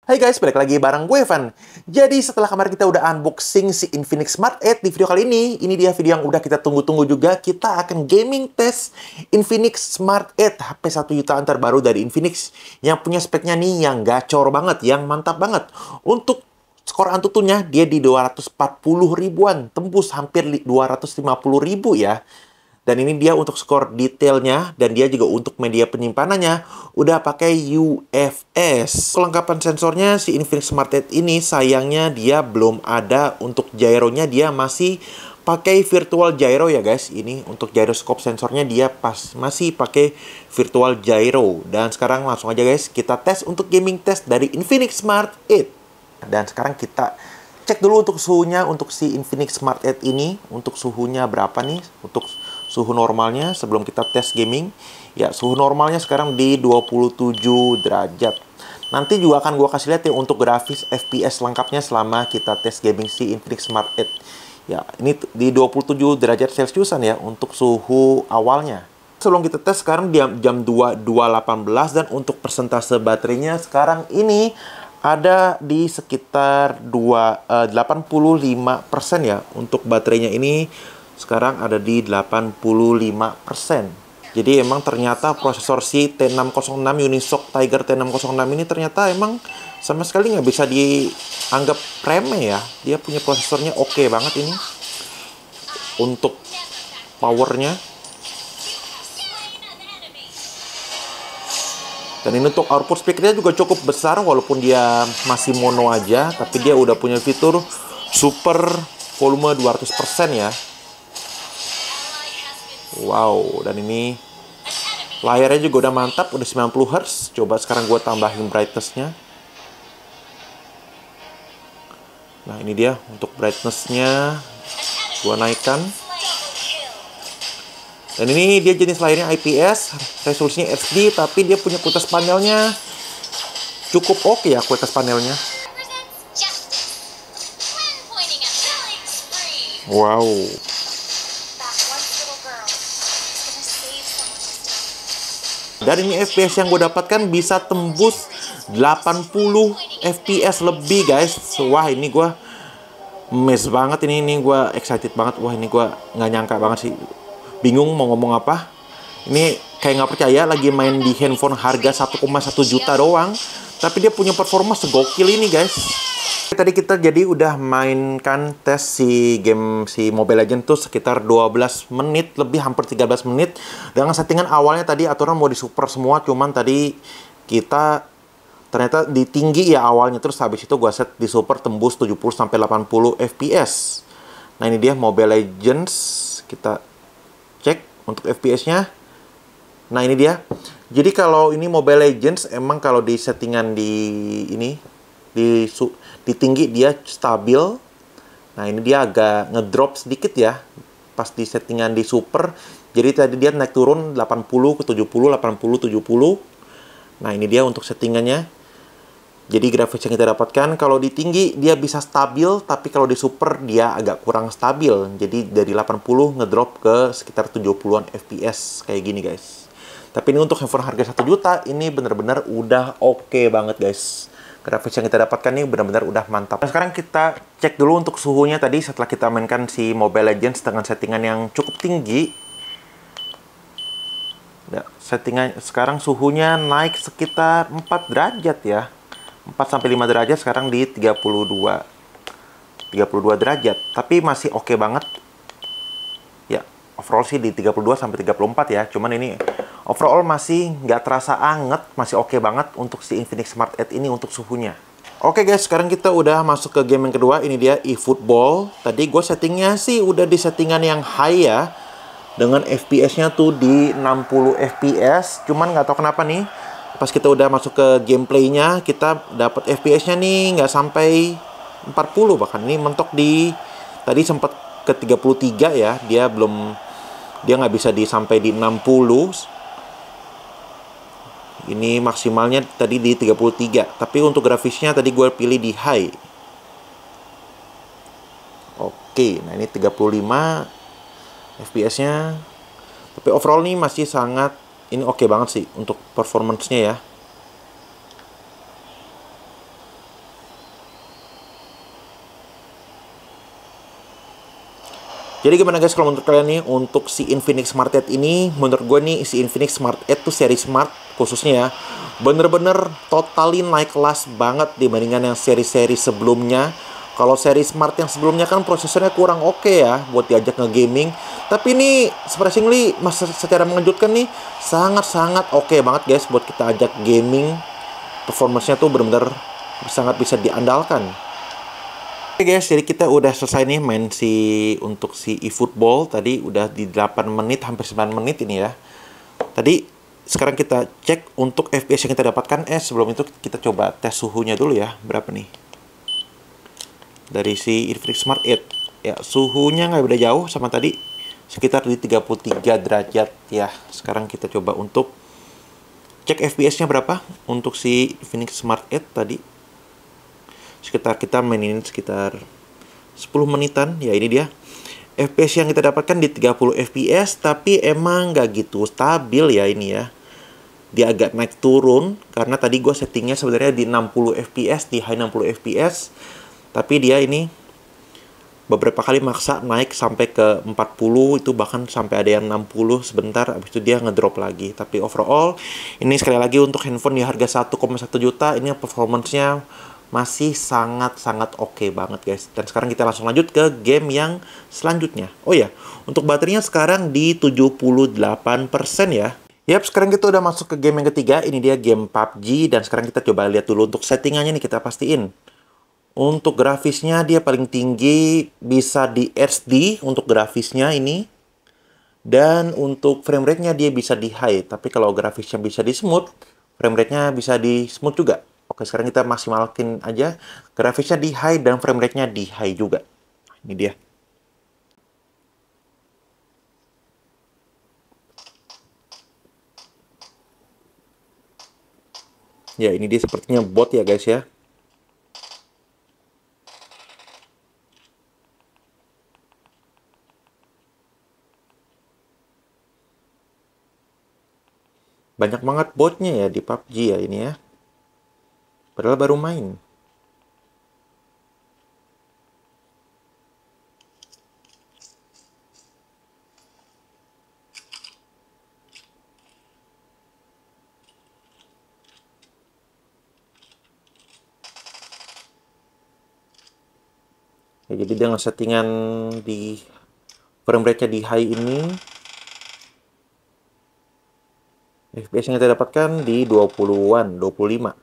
Hai guys, balik lagi bareng gue Evan. Jadi setelah kemarin kita udah unboxing si Infinix Smart 8, di video kali ini dia video yang udah kita tunggu-tunggu juga. Kita akan gaming test Infinix Smart 8, HP 1 jutaan terbaru dari Infinix, yang punya speknya nih yang gacor banget, yang mantap banget. Untuk skor Antutunya dia di 240 ribuan, tembus hampir 250 ribu ya. Dan ini dia untuk skor detailnya, dan dia juga untuk media penyimpanannya udah pakai UFS. Kelengkapan sensornya si Infinix Smart 8 ini sayangnya dia belum ada untuk gyronya, dia masih pakai virtual gyro ya guys. Ini untuk gyroscope sensornya dia masih pakai virtual gyro. Dan sekarang langsung aja guys kita tes untuk gaming test dari Infinix Smart 8. Dan sekarang kita cek dulu untuk suhunya untuk si Infinix Smart 8 ini. Untuk suhunya berapa nih? Untuk suhu normalnya sebelum kita tes gaming. Ya, suhu normalnya sekarang di 27 derajat. Nanti juga akan gue kasih lihat ya untuk grafis FPS lengkapnya selama kita tes gaming si Infinix Smart 8. Ya, ini di 27 derajat Celciusan ya untuk suhu awalnya. Sebelum kita tes sekarang jam 2.18 dan untuk persentase baterainya sekarang ini ada di sekitar 85% ya. Untuk baterainya ini sekarang ada di 85%. Jadi emang ternyata prosesor si T606 Unisoc Tiger T606 ini ternyata emang sama sekali nggak bisa dianggap remeh ya. Dia punya prosesornya oke banget ini. Untuk powernya. Dan ini untuk output speakernya juga cukup besar walaupun dia masih mono aja. Tapi dia udah punya fitur super volume 200% ya. Wow, dan ini layarnya juga udah mantap, udah 90 Hz. Coba sekarang gue tambahin brightness-nya. Nah, ini dia untuk brightness-nya. Gue naikkan. Dan ini dia jenis layarnya IPS, resolusinya HD, tapi dia punya kualitas panelnya cukup oke ya, kualitas panelnya. Wow. Dan ini FPS yang gue dapatkan bisa tembus 80 FPS lebih guys. Wah, ini gue amazed banget, ini gue excited banget. Wah, ini gue nggak nyangka banget sih. Bingung mau ngomong apa. Ini kayak nggak percaya lagi main di handphone harga 1,1 juta doang, tapi dia punya performa segokil ini guys. Tadi kita jadi udah mainkan tes si game si Mobile Legends tuh sekitar 12 menit lebih, hampir 13 menit. Dengan settingan awalnya tadi aturan mau di super semua, cuman tadi kita ternyata di tinggi ya awalnya, terus habis itu gua set di super tembus 70 sampai 80 fps. Nah, ini dia Mobile Legends, kita cek untuk FPS-nya. Nah, ini dia. Jadi kalau ini Mobile Legends emang kalau di settingan di ini di tinggi dia stabil. Nah, ini dia agak ngedrop sedikit ya pas di settingan di super. Jadi tadi dia naik turun 80 ke 70, 80 70. Nah, ini dia untuk settingannya. Jadi grafis yang kita dapatkan kalau di tinggi dia bisa stabil, tapi kalau di super dia agak kurang stabil. Jadi dari 80 ngedrop ke sekitar 70-an fps kayak gini guys. Tapi ini untuk handphone harga 1 juta ini bener-bener udah oke banget guys. Grafis yang kita dapatkan ini benar-benar udah mantap. Nah, sekarang kita cek dulu untuk suhunya tadi setelah kita mainkan si Mobile Legends dengan settingan yang cukup tinggi. Nah, settingan sekarang suhunya naik sekitar 4 derajat ya. 4-5 derajat sekarang di 32 derajat. Tapi masih oke banget. Ya, overall sih di 32 sampai 34 ya. Cuman ini overall masih nggak terasa anget, masih oke banget untuk si Infinix Smart 8 ini untuk suhunya. Oke guys, sekarang kita udah masuk ke game yang kedua. Ini dia eFootball. Tadi gue settingnya sih udah di settingan yang high ya, dengan FPS-nya tuh di 60 FPS. Cuman nggak tahu kenapa nih, pas kita udah masuk ke gameplaynya, kita dapat FPS-nya nih nggak sampai 40 bahkan. Ini mentok di tadi sempat ke 33 ya. Dia nggak bisa sampai di 60. Ini maksimalnya tadi di 33. Tapi untuk grafisnya tadi gue pilih di high. Oke, nah ini 35 FPS-nya. Tapi overall nih masih sangat, ini oke banget sih untuk performance-nya ya. Jadi gimana guys kalau menurut kalian nih untuk si Infinix Smart 8 ini, menurut gue nih si Infinix Smart 8 tuh seri Smart khususnya ya, bener-bener totally naik kelas banget dibandingkan yang seri-seri sebelumnya. Kalau seri Smart yang sebelumnya kan prosesornya kurang oke ya buat diajak nge-gaming. Tapi ini surprisingly secara mengejutkan nih sangat-sangat oke banget guys buat kita ajak gaming. Performance-nya tuh bener-bener sangat bisa diandalkan. Oke guys, jadi kita udah selesai nih main untuk si eFootball. Tadi udah di 8 menit, hampir 9 menit ini ya. Tadi, sekarang kita cek untuk FPS yang kita dapatkan. Sebelum itu kita coba tes suhunya dulu ya. Berapa nih? Dari si Infinix Smart 8. Ya, suhunya nggak beda jauh sama tadi. Sekitar di 33 derajat ya. Sekarang kita coba untuk cek FPS-nya berapa untuk si Infinix Smart 8 tadi. Sekitar kita mainin sekitar 10 menitan. Ya ini dia FPS yang kita dapatkan di 30 FPS. Tapi emang nggak gitu stabil ya ini ya. Dia agak naik turun karena tadi gue settingnya sebenarnya di 60 FPS, di high 60 FPS. Tapi dia ini beberapa kali maksa naik sampai ke 40, itu bahkan sampai ada yang 60 sebentar, habis itu dia ngedrop lagi. Tapi overall ini sekali lagi untuk handphone di harga 1,1 juta, ini performance-nya masih sangat-sangat oke banget guys. Dan sekarang kita langsung lanjut ke game yang selanjutnya. Oh ya, untuk baterainya sekarang di 78% ya. Yap, sekarang kita udah masuk ke game yang ketiga. Ini dia game PUBG. Dan sekarang kita coba lihat dulu untuk settingannya nih, kita pastiin. Untuk grafisnya dia paling tinggi bisa di HD untuk grafisnya ini. Dan untuk frame rate-nya dia bisa di high. Tapi kalau grafisnya bisa di smooth, frame rate-nya bisa di smooth juga. Oke, sekarang kita maksimalkan aja. Grafisnya di high dan frame rate-nya di high juga. Ini dia. Ya, ini dia sepertinya bot ya guys ya. Banyak banget botnya ya di PUBG ya ini ya. Padahal baru main. Ya, jadi dengan settingan di frame rate-nya di high ini, FPS yang kita dapatkan di 20-an, 25.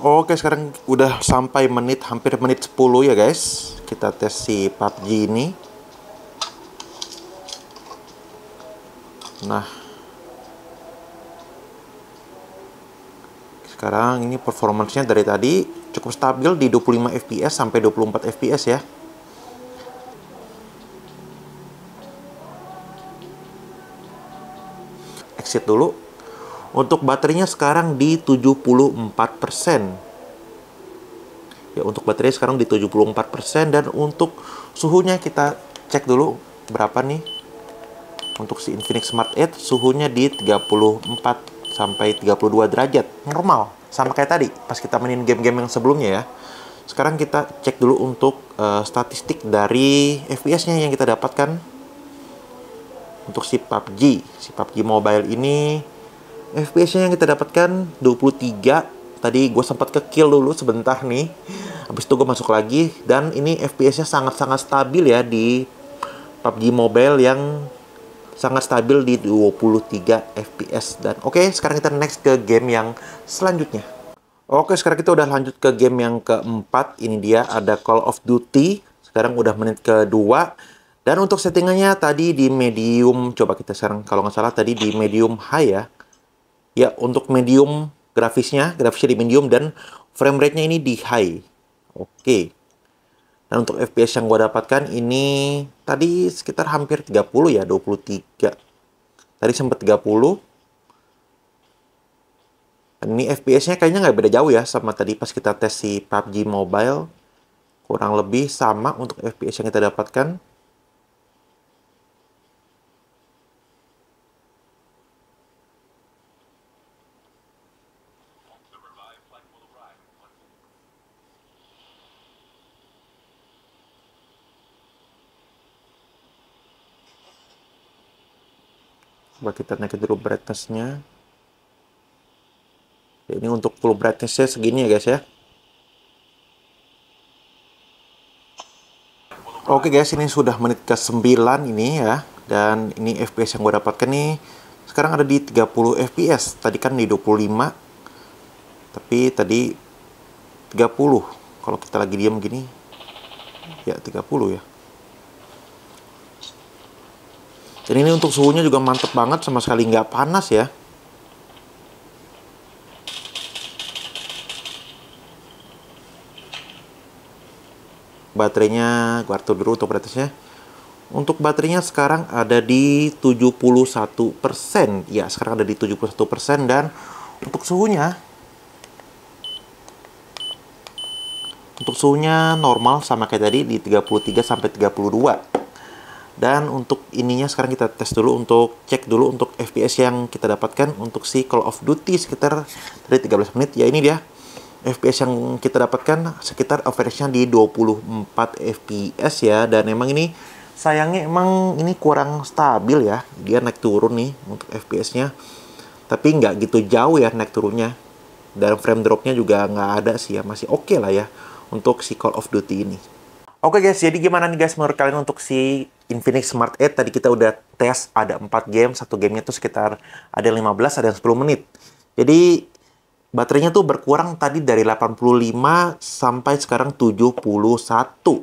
Oke, sekarang udah sampai hampir menit 10 ya guys. Kita tes si PUBG ini. Nah, sekarang ini performance-nya dari tadi cukup stabil di 25 FPS sampai 24 FPS ya. Exit dulu. Untuk baterainya sekarang di 74%. Ya, untuk baterai sekarang di 74%. Dan untuk suhunya kita cek dulu berapa nih. Untuk si Infinix Smart 8 suhunya di 34 sampai 32 derajat. Normal, sama kayak tadi pas kita mainin game-game yang sebelumnya ya. Sekarang kita cek dulu untuk statistik dari FPS-nya yang kita dapatkan. Untuk si PUBG Mobile ini FPS-nya yang kita dapatkan 23. Tadi gue sempat ke kill dulu sebentar nih. Habis itu gue masuk lagi. Dan ini FPS-nya sangat-sangat stabil ya di PUBG Mobile yang sangat stabil di 23 FPS. Dan oke, sekarang kita next ke game yang selanjutnya. Oke, sekarang kita udah lanjut ke game yang keempat. Ini dia ada Call of Duty. Sekarang udah menit kedua. Dan untuk settingannya tadi di medium, coba kita sekarang kalau nggak salah tadi di medium high ya. Ya, untuk medium grafisnya di medium dan frame rate-nya ini di high. Oke. Dan untuk FPS yang gue dapatkan ini tadi sekitar hampir 30 ya, 23. Tadi sempat 30. Dan ini FPS-nya kayaknya nggak beda jauh ya sama tadi pas kita tes si PUBG Mobile. Kurang lebih sama untuk FPS yang kita dapatkan. Coba kita naikin dulu brightness-nya. Ini untuk full brightness-nya segini ya guys ya. Oke guys, ini sudah menit ke-9 ini ya. Dan ini FPS yang gue dapatkan nih sekarang ada di 30 FPS. Tadi kan di 25. Tapi tadi 30. Kalau kita lagi diam gini ya 30 ya. Dan ini untuk suhunya juga mantep banget, sama sekali nggak panas ya. Baterainya, gue atur dulu untuk brightness-nya. Untuk baterainya sekarang ada di 71%. Ya, sekarang ada di 71%. Dan untuk suhunya normal sama kayak tadi di 33 sampai 32. Dan untuk ininya sekarang kita tes dulu untuk cek dulu untuk FPS yang kita dapatkan untuk si Call of Duty sekitar dari 13 menit. Ya ini dia FPS yang kita dapatkan sekitar average-nya di 24 FPS ya. Dan emang ini sayangnya emang ini kurang stabil ya. Dia naik turun nih untuk FPS-nya. Tapi nggak gitu jauh ya naik turunnya. Dan frame drop-nya juga nggak ada sih ya. Masih oke lah ya untuk si Call of Duty ini. Oke guys, jadi gimana nih guys menurut kalian untuk si Infinix Smart 8? Tadi kita udah tes ada 4 game, satu gamenya tuh sekitar ada 15, ada yang 10 menit. Jadi baterainya tuh berkurang tadi dari 85 sampai sekarang 71.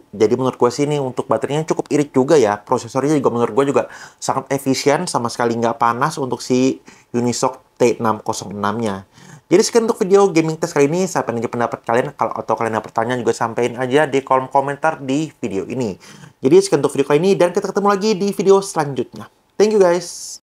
Jadi menurut gue sih ini untuk baterainya cukup irit juga ya. Prosesornya juga menurut gue juga sangat efisien, sama sekali nggak panas untuk si Unisoc T606-nya. Jadi sekian untuk video gaming test kali ini. Saya pengen pendapat kalian. Atau kalian ada pertanyaan juga sampaikan aja di kolom komentar di video ini. Jadi sekian untuk video kali ini dan kita ketemu lagi di video selanjutnya. Thank you guys.